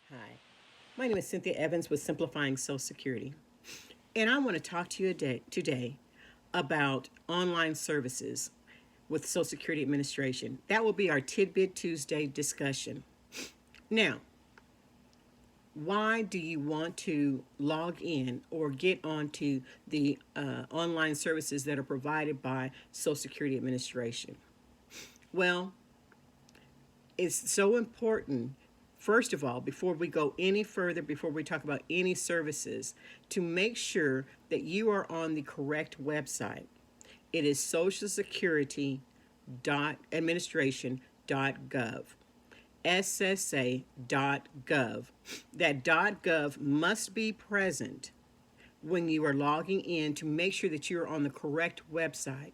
Hi, my name is Cynthia Evans with Simplifying Social Security, and I want to talk to you today about online services with Social Security Administration. That will be our Tidbit Tuesday discussion. Now, why do you want to log in or get onto the online services that are provided by Social Security Administration? Well, it's so important, first of all, before we go any further, before we talk about any services, to make sure that you are on the correct website. It is socialsecurity.administration.gov. SSA.gov. That .gov must be present when you are logging in to make sure that you're on the correct website.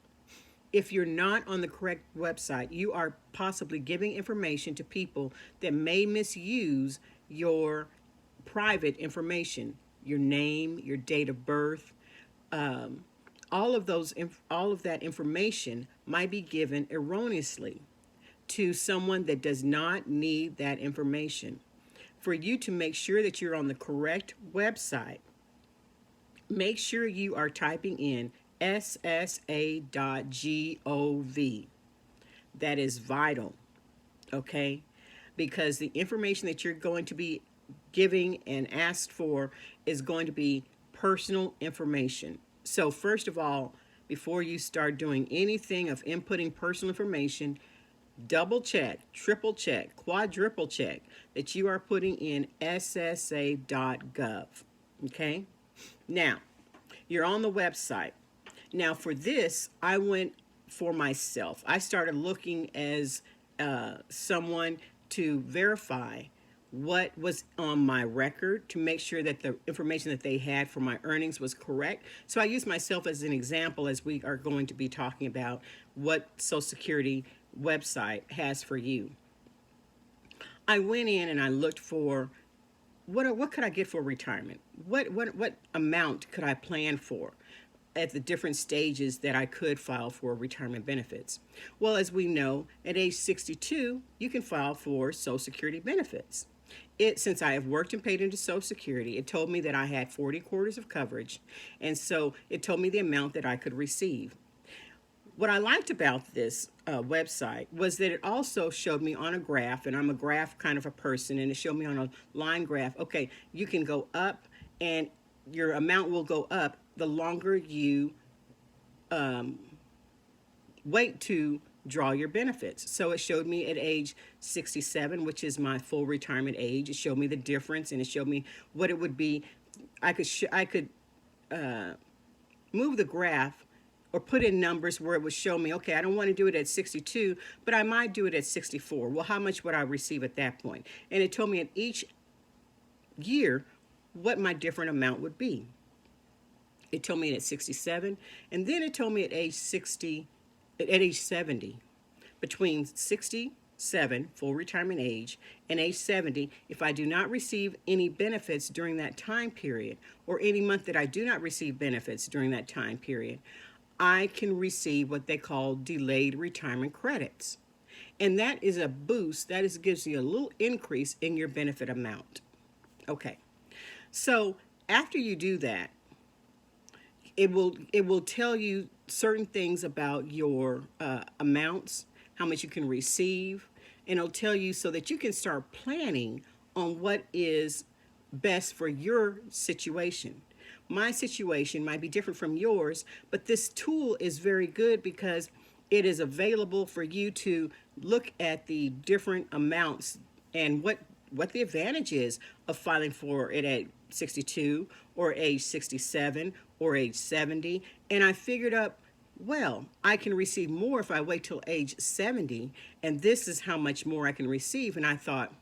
If you're not on the correct website, you are possibly giving information to people that may misuse your private information, your name, your date of birth. Um, all of that information might be given erroneously to someone that does not need that information. For you to make sure that you're on the correct website, make sure you are typing in SSA.gov. That is vital, okay? Because the information that you're going to be giving and asked for is going to be personal information. So, first of all, before you start doing anything of inputting personal information, double check, triple check, quadruple check that you are putting in SSA.gov. Okay? Now, you're on the website. Now, for this, I went for myself. I started looking as someone to verify what was on my record to make sure that the information that they had for my earnings was correct. So I used myself as an example as we are going to be talking about what Social Security website has for you. I went in and I looked for what could I get for retirement? What amount could I plan for at the different stages that I could file for retirement benefits? Well, as we know, at age 62, you can file for Social Security benefits. Since I have worked and paid into Social Security, it told me that I had 40 quarters of coverage, and so it told me the amount that I could receive. What I liked about this website was that it also showed me on a graph, and I'm a graph kind of a person, and it showed me on a line graph, okay, you can go up and your amount will go up the longer you wait to draw your benefits. So it showed me at age 67, which is my full retirement age. It showed me the difference, and it showed me what it would be. I could move the graph or put in numbers where it would show me, okay, I don't want to do it at 62, but I might do it at 64. Well, how much would I receive at that point? And it told me at each year what my different amount would be. It told me at 67, and then it told me at age 70. Between 67, full retirement age, and age 70, if I do not receive any benefits during that time period, or any month that I do not receive benefits during that time period, I can receive what they call delayed retirement credits. And that is a boost, gives you a little increase in your benefit amount. Okay, so after you do that, it will tell you certain things about your amounts, how much you can receive, and it'll tell you so that you can start planning on what is best for your situation. My situation might be different from yours, but this tool is very good because it is available for you to look at the different amounts and what the advantage is of filing for it at 62 or age 67 or age 70. And I figured out, well, I can receive more if I wait till age 70, and this is how much more I can receive. And I thought,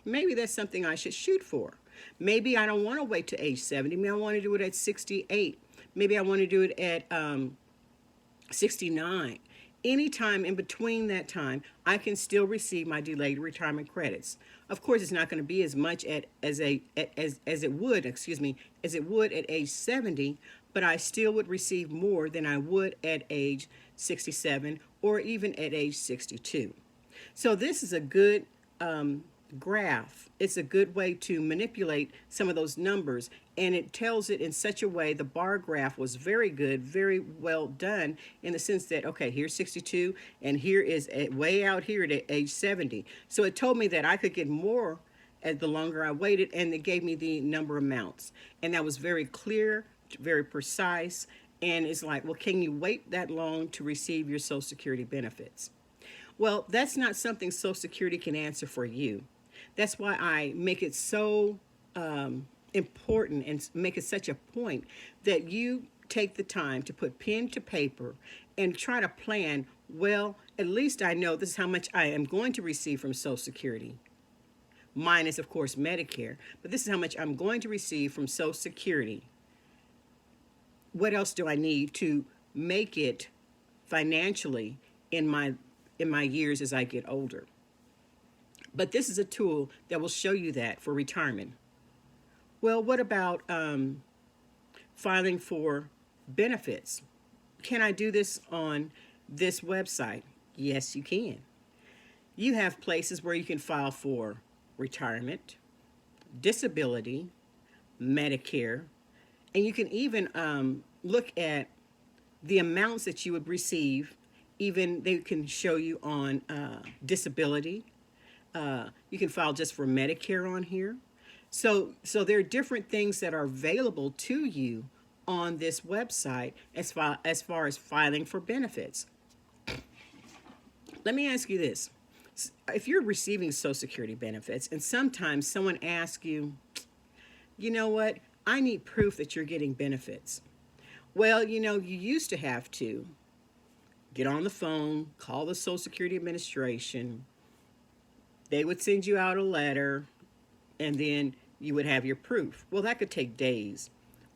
maybe that's something I should shoot for. Maybe I don't want to wait to age 70. Maybe I want to do it at 68. Maybe I want to do it at 69. Anytime in between that time, I can still receive my delayed retirement credits. Of course, it's not going to be as much as it would at age 70, but I still would receive more than I would at age 67 or even at age 62. So this is a good graph. It's a good way to manipulate some of those numbers, and it tells it in such a way. The bar graph was very good, very well done, in the sense that, okay, here's 62 and here is way out here at age 70. So it told me that I could get more as the longer I waited, and it gave me the number of amounts, and that was very clear, very precise. And it's like, well, can you wait that long to receive your Social Security benefits? Well, that's not something Social Security can answer for you. That's why I make it so important and make it such a point that you take the time to put pen to paper and try to plan, well, at least I know this is how much I am going to receive from Social Security, minus, of course, Medicare, but this is how much I'm going to receive from Social Security. What else do I need to make it financially in my years as I get older? But this is a tool that will show you that for retirement. Well, what about filing for benefits? Can I do this on this website? Yes, you can. You have places where you can file for retirement, disability, Medicare, and you can even look at the amounts that you would receive. Even they can show you on disability. You can file just for Medicare on here. So there are different things that are available to you on this website as far as filing for benefits. Let me ask you this. If you're receiving Social Security benefits and sometimes someone asks you, you know what, I need proof that you're getting benefits. Well, you used to have to get on the phone, call the Social Security Administration. They would send you out a letter, and then you would have your proof. Well, that could take days.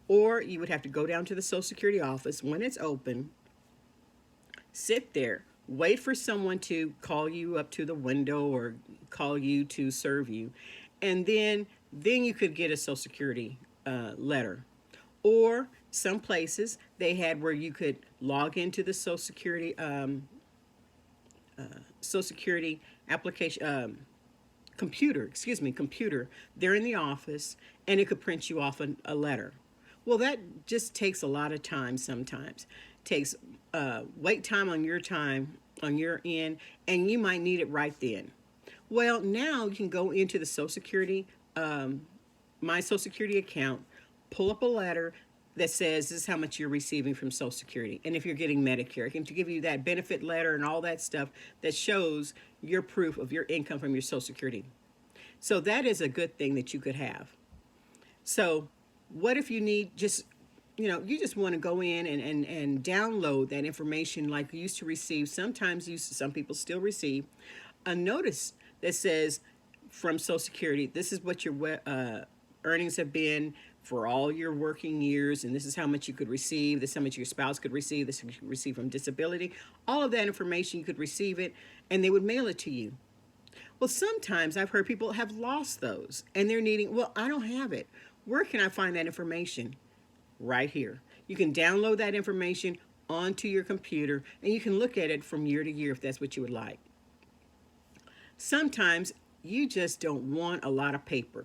Or you would have to go down to the Social Security office when it's open, sit there, wait for someone to call you up to the window or call you to serve you, and then you could get a Social Security letter. Or some places they had where you could log into the Social Security application computer. They're in the office, and it could print you off a letter. Well, that just takes a lot of time sometimes. Takes wait time on your end, and you might need it right then. Well, now you can go into the Social Security, my Social Security account, pull up a letter that says this is how much you're receiving from Social Security. And if you're getting Medicare, it can give you that benefit letter and all that stuff that shows your proof of your income from your Social Security. So that is a good thing that you could have. So what if you need you just want to go in and download that information like you used to receive. Sometimes some people still receive a notice that says from Social Security, this is what your earnings have been for all your working years, and this is how much you could receive, this is how much your spouse could receive, this you could receive from disability. All of that information, you could receive it, and they would mail it to you. Well, sometimes I've heard people have lost those, and they're needing, well, I don't have it. Where can I find that information? Right here. You can download that information onto your computer, and you can look at it from year to year if that's what you would like. Sometimes you just don't want a lot of paper.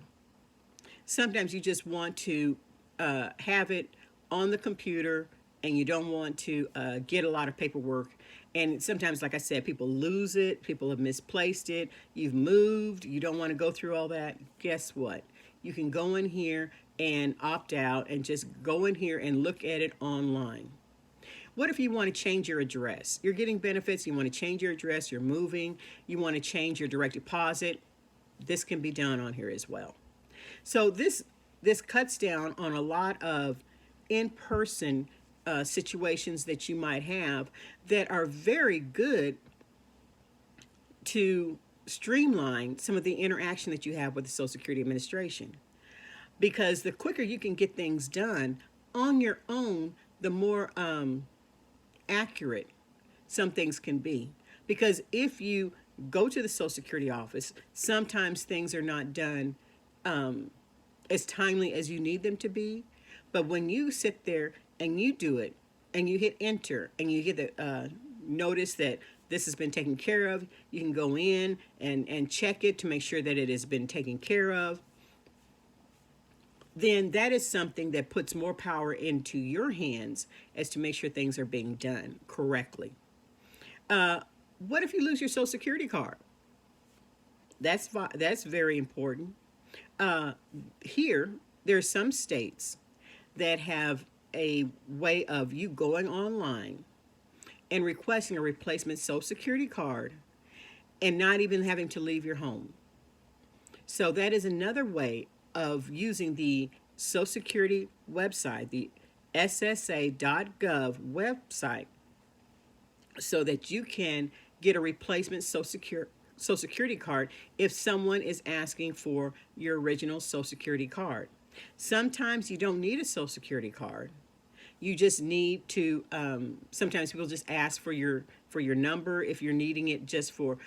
Sometimes you just want to have it on the computer, and you don't want to get a lot of paperwork. And sometimes, like I said, people lose it. People have misplaced it. You've moved. You don't want to go through all that. Guess what? You can go in here and opt out and just go in here and look at it online. What if you want to change your address? You're getting benefits. You want to change your address. You're moving. You want to change your direct deposit. This can be done on here as well. So this cuts down on a lot of in-person situations that you might have that are very good to streamline some of the interaction that you have with the Social Security Administration. Because the quicker you can get things done on your own, the more accurate some things can be. Because if you go to the Social Security office, sometimes things are not done as timely as you need them to be. But when you sit there and you do it and you hit enter and you get the notice that this has been taken care of, you can go in and check it to make sure that it has been taken care of. Then that is something that puts more power into your hands as to make sure things are being done correctly. What if you lose your Social Security card? That's very important. Here, there are some states that have a way of you going online and requesting a replacement Social Security card and not even having to leave your home. So that is another way of using the Social Security website, the SSA.gov website, so that you can get a replacement Social Security card if someone is asking for your original Social Security card. Sometimes you don't need a Social Security card. You just need to, sometimes people just ask for your number if you're needing it just for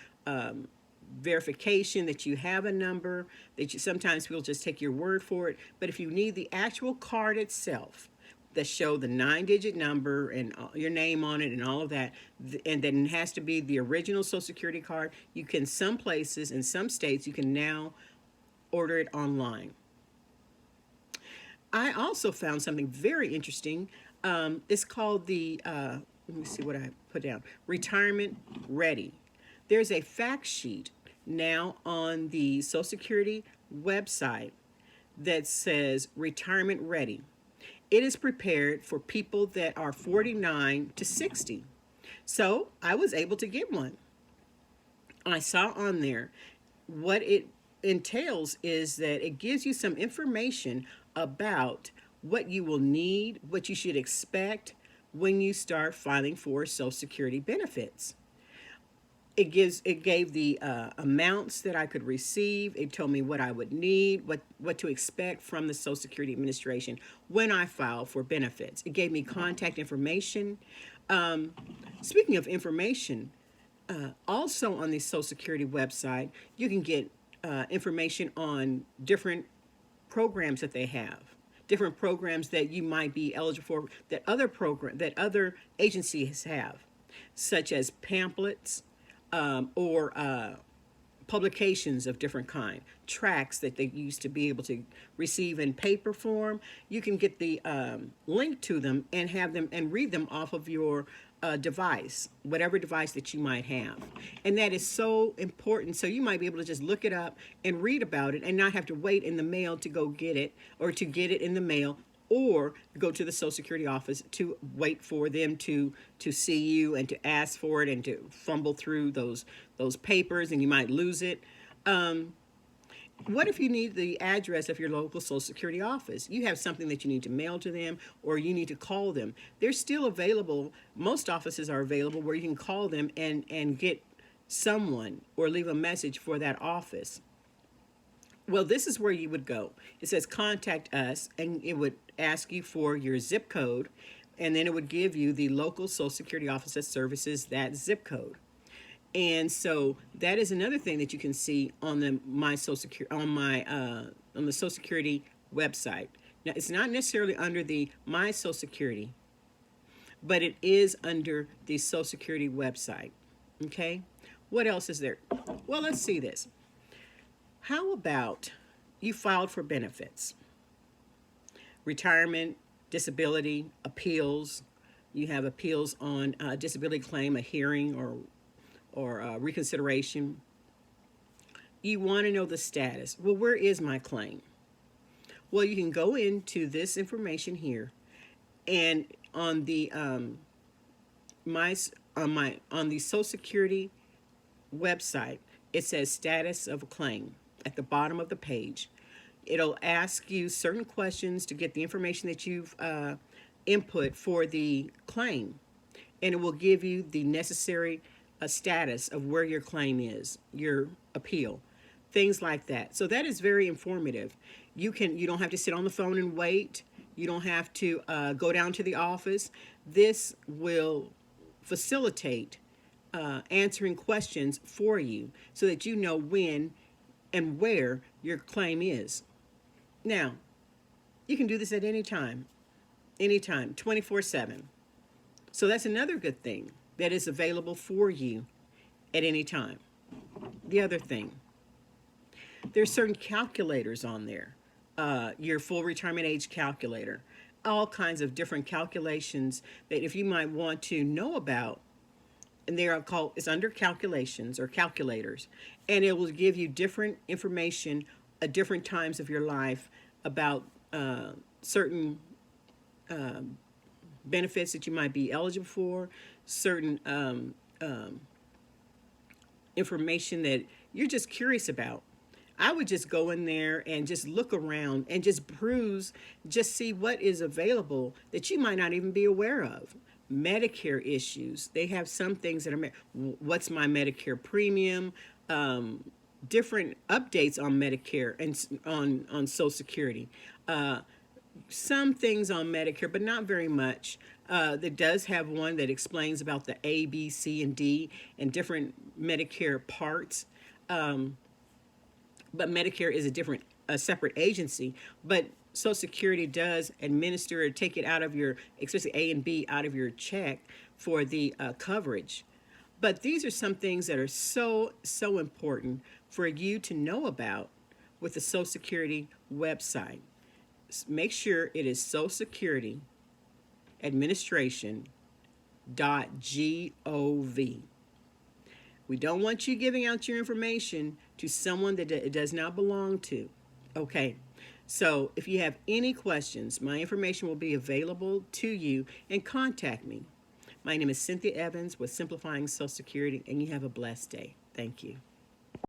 verification that you have a number. Sometimes people just take your word for it. But if you need the actual card itself that show the 9-digit number and your name on it and all of that, and then it has to be the original Social Security card, you can, some places in some states, you can now order it online. I also found something very interesting. It's called the, let me see what I put down, Retirement Ready. There's a fact sheet now on the Social Security website that says Retirement Ready. It is prepared for people that are 49 to 60. So I was able to get one. I saw on there what it entails is that it gives you some information about what you will need, what you should expect when you start filing for Social Security benefits. It gave the amounts that I could receive. It told me what I would need, what to expect from the Social Security Administration when I file for benefits. It gave me contact information. Speaking of information, also on the Social Security website, you can get information on different programs that they have, different programs that you might be eligible for that other agencies have, such as pamphlets, or publications of different kind, tracts that they used to be able to receive in paper form. You can get the link to them and have them and read them off of your device, whatever device that you might have. And that is so important. So you might be able to just look it up and read about it and not have to wait in the mail to go get it, or to get it in the mail, or go to the Social Security office to wait for them to see you and to ask for it and to fumble through those papers, and you might lose it. What if you need the address of your local Social Security office? You have something that you need to mail to them, or you need to call them. They're still available. Most offices are available where you can call them and get someone or leave a message for that office. Well, this is where you would go. It says contact us, and it would ask you for your zip code, and then it would give you the local Social Security office that services that zip code. And so that is another thing that you can see on the on the Social Security website. Now, it's not necessarily under the My Social Security, but it is under the Social Security website. Okay? What else is there? Well, let's see this. How about you filed for benefits, retirement, disability, appeals. You have appeals on a disability claim, a hearing, or reconsideration. You want to know the status. Well, where is my claim? Well, you can go into this information here, and on the on the Social Security website, it says status of a claim at the bottom of the page. It'll ask you certain questions to get the information that you've input for the claim, and it will give you the necessary status of where your claim is, your appeal, things like that. So that is very informative. You don't have to sit on the phone and wait. You don't have to go down to the office. This will facilitate answering questions for you so that you know when and where your claim is. Now, you can do this at any time, 24/7. So that's another good thing that is available for you at any time. The other thing, there's certain calculators on there. Your full retirement age calculator, all kinds of different calculations that if you might want to know about, and they are called, it's under calculations or calculators, and it will give you different information at different times of your life about certain benefits that you might be eligible for, certain information that you're just curious about. I would just go in there and just look around and just peruse, just see what is available that you might not even be aware of. Medicare issues, they have some things that are, what's my Medicare premium, different updates on Medicare and on Social Security. Some things on Medicare, but not very much. That does have one that explains about the A, B, C, and D and different Medicare parts. But Medicare is a separate agency. But Social Security does administer or take it out of your, especially A and B, out of your check for the coverage. But these are some things that are so important for you to know about with the Social Security website. Make sure it is Social Security Administration.gov. We don't want you giving out your information to someone that it does not belong to. Okay, so if you have any questions, my information will be available to you, and contact me. My name is Cynthia Evans with Simplifying Social Security, and you have a blessed day. Thank you.